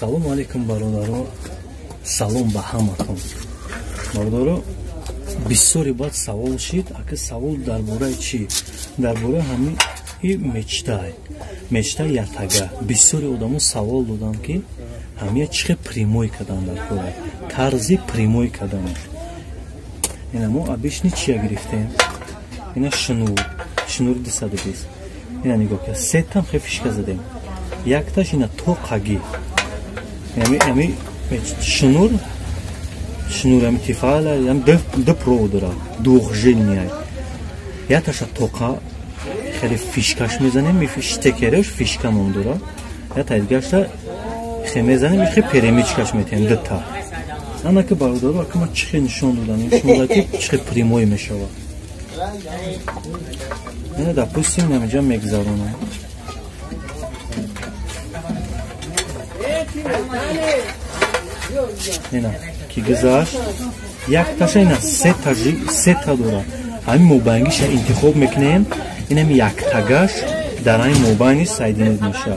Салом алейкум бародаро, салом ба ҳаматон. Бародаро, бисёри баъд савол шид, ака савол дар бораи чӣ? Дар бораи ҳамин мечтай ятага. Бисёри одамо савол доданд ки ҳамия чихе примой кадан дар кора. Тарзи примой кадан. Ина мо абишни чия гирифтем? Ина шнур 220. Ина нигоҳ ки сетам хе фишка задем. Якташ ина тоқаги. Ами шнур ами тифала, ами ду проводора, двухжильный. Яташа тоқа хеле фишкаш мезанем, ми штекереш фишка мондора. Ята идгашта хе мезанем, хе перемичкаш метем дта. Ана ки бародаро, ака ма чихе нишон додам, нишон дад ки чихе примой мешава. Ина допустим намиҷа мегзаронам. Ина ки гузашт, якташа ина сета дора. Ҳамин мобайнгиша интихоб мекунем, инами яктагаш дар ҳамин мобайни сайдинед меша.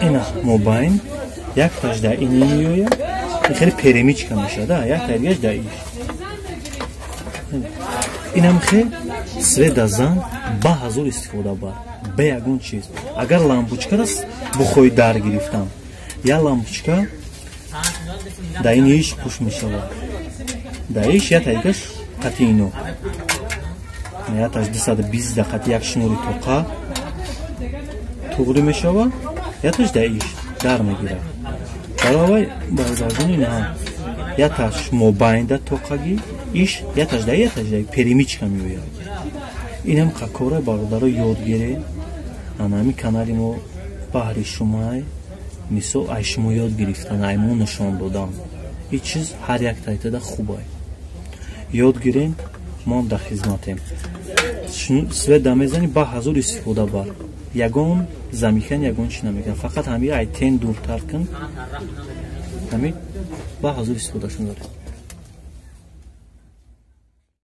Ина мобайн якташ дар ини меояд, хеле перемичка мешада, яктагаш дар иш. Инам хе сведа зан ба ҳазор истифода бар. Ба ягон чиз. Агар лампочкарас бухои дар гирифтам, я лампочка да ин иш пуш мешавад. Да иш я тайгаш қати ино. Я таш 220 қати як шнури тоқа туғри мешавад. Я таш да иш дар мегирад. Баровай бародаргуни на я таш мобайн да тоқаги иш я таш да перемичка меояд. Инам қакора бародаро ёдгире. Анами канали мо баҳри шумай мисол ай шумо ёд гирифтан, ай мо нишон додам. Ин чиз ҳар як тайтада хубай. Ёд гирем, мон дар хизматем. Сведа мезани ба ҳазор истифода бар. Ягон замикан, ягон чи намекан. Фақат ҳами ай тен дуртар кун. Ҳами ба ҳазор истифодашон дорем.